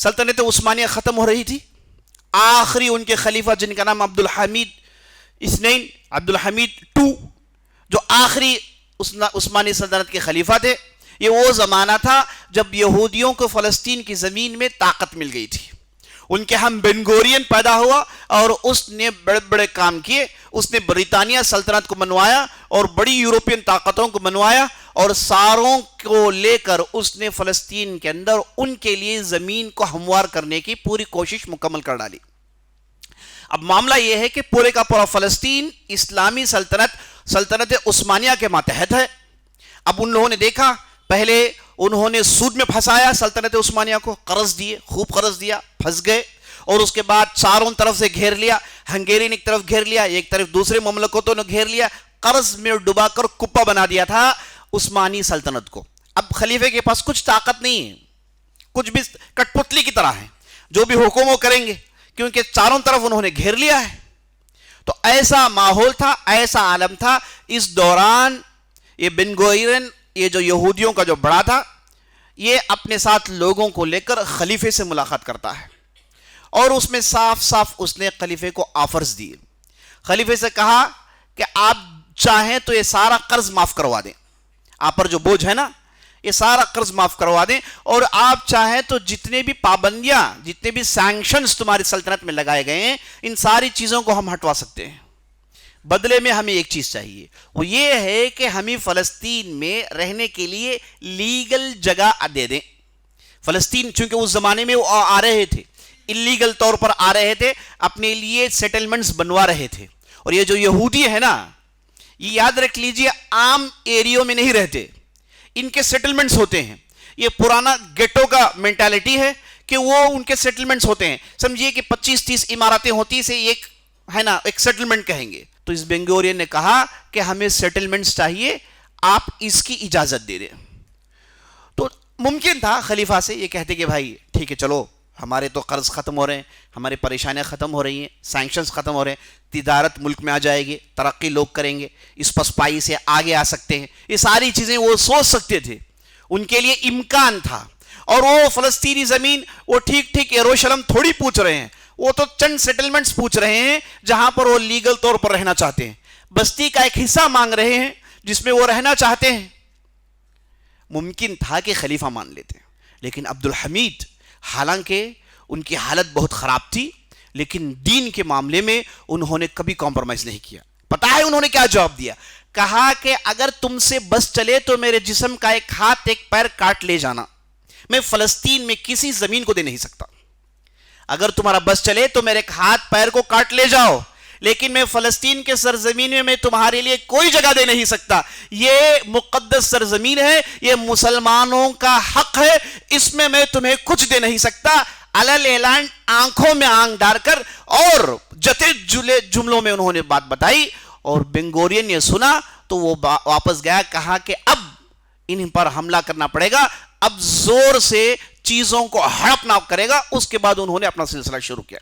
सल्तनत उस्मानिया ख़त्म हो रही थी। आखिरी उनके खलीफा जिनका नाम अब्दुल हमीद इसनैन, अब्दुल हमीद टू, जो आखिरी उस्मानी सल्तनत के खलीफा थे। ये वो ज़माना था जब यहूदियों को फ़लस्तीन की ज़मीन में ताकत मिल गई थी। उनके हम बेन गोरियन पैदा हुआ और उसने बड़े बड़े काम किए। उसने ब्रिटानिया सल्तनत को मनवाया और बड़ी यूरोपियन ताकतों को मनवाया और सारों को लेकर उसने फ़लस्तीन के अंदर उनके लिए ज़मीन को हमवार करने की पूरी कोशिश मुकम्मल कर डाली। अब मामला यह है कि पूरे का पूरा फ़लस्तीन इस्लामी सल्तनत उस्मानिया के मातहत है। अब उन लोगों ने देखा, पहले उन्होंने सूद में फंसाया सल्तनत उस्मानिया को, कर्ज दिए, खूब कर्ज दिया, फंस गए। और उसके बाद चारों तरफ से घेर लिया। हंगेरी ने एक तरफ घेर लिया, एक तरफ दूसरे ममलकतों ने घेर लिया। कर्ज में डुबाकर कुप्पा बना दिया था उस्मानी सल्तनत को। अब खलीफे के पास कुछ ताकत नहीं है, कुछ भी कठपुतली की तरह है, जो भी हुक्म वो करेंगे, क्योंकि चारों तरफ उन्होंने घेर लिया है। तो ऐसा माहौल था, ऐसा आलम था। इस दौरान ये बेन गोरियन, ये जो यहूदियों का जो बड़ा था, ये अपने साथ लोगों को लेकर खलीफे से मुलाकात करता है और उसमें साफ साफ उसने खलीफे को ऑफर्स दिए। खलीफे से कहा कि आप चाहें तो ये सारा कर्ज माफ करवा दें, आप पर जो बोझ है ना, ये सारा कर्ज माफ करवा दें, और आप चाहें तो जितने भी पाबंदियां, जितने भी सैंक्शंस तुम्हारी सल्तनत में लगाए गए हैं, इन सारी चीजों को हम हटवा सकते हैं। बदले में हमें एक चीज चाहिए, वो ये है कि हमें फलस्तीन में रहने के लिए लीगल जगह दे दें। फलस्तीन चूंकि उस जमाने में वो आ रहे थे, इलीगल तौर पर आ रहे थे, अपने लिए सेटलमेंट्स बनवा रहे थे। और ये जो यहूदी है ना, ये याद रख लीजिए, आम एरियो में नहीं रहते, इनके सेटलमेंट्स होते हैं। ये पुराना गेटो का मेंटालिटी है कि वो उनके सेटलमेंट्स होते हैं। समझिए कि 25-30 इमारतें होती से एक है ना, एक सेटलमेंट कहेंगे। तो इस बेन गोरियन ने कहा कि हमें सेटलमेंट्स चाहिए, आप इसकी इजाजत दे दें। तो मुमकिन था खलीफा से ये कहते कि भाई ठीक है, चलो, हमारे तो कर्ज खत्म हो रहे हैं, हमारी परेशानियां खत्म हो रही हैं, सैंक्शंस खत्म हो रहे हैं, तिजारत मुल्क में आ जाएगी, तरक्की लोग करेंगे, इस पसपाई से आगे आ सकते हैं, ये सारी चीजें वो सोच सकते थे, उनके लिए इम्कान था। और वो फलस्तीनी जमीन, वो ठीक ठीक यरूशलेम थोड़ी पूछ रहे हैं, वो तो चंद सेटलमेंट्स पूछ रहे हैं जहां पर वो लीगल तौर पर रहना चाहते हैं, बस्ती का एक हिस्सा मांग रहे हैं जिसमें वो रहना चाहते हैं। मुमकिन था कि खलीफा मान लेते, लेकिन अब्दुल हमीद, हालांकि उनकी हालत बहुत खराब थी, लेकिन दीन के मामले में उन्होंने कभी कॉम्प्रोमाइज नहीं किया। पता है उन्होंने क्या जवाब दिया? कहा कि अगर तुमसे बस चले तो मेरे जिस्म का एक हाथ एक पैर काट ले जाना, मैं फलस्तीन में किसी जमीन को दे नहीं सकता। अगर तुम्हारा बस चले तो मेरे हाथ पैर को काट ले जाओ, लेकिन मैं फलस्तीन के सरजमीन में मैं तुम्हारे लिए कोई जगह दे नहीं सकता। ये मुकद्दस सरजमीन है, ये मुसलमानों का हक है, इसमें मैं तुम्हें कुछ दे नहीं सकता। अलल ऐलान आंखों में आंख डालकर और जते जुले जुमलों में उन्होंने बात बताई, और बेन गोरियन ने सुना तो वो वापस गया, कहा कि अब इन पर हमला करना पड़ेगा, अब जोर से चीजों को हड़पना करेगा। उसके बाद उन्होंने अपना सिलसिला शुरू किया।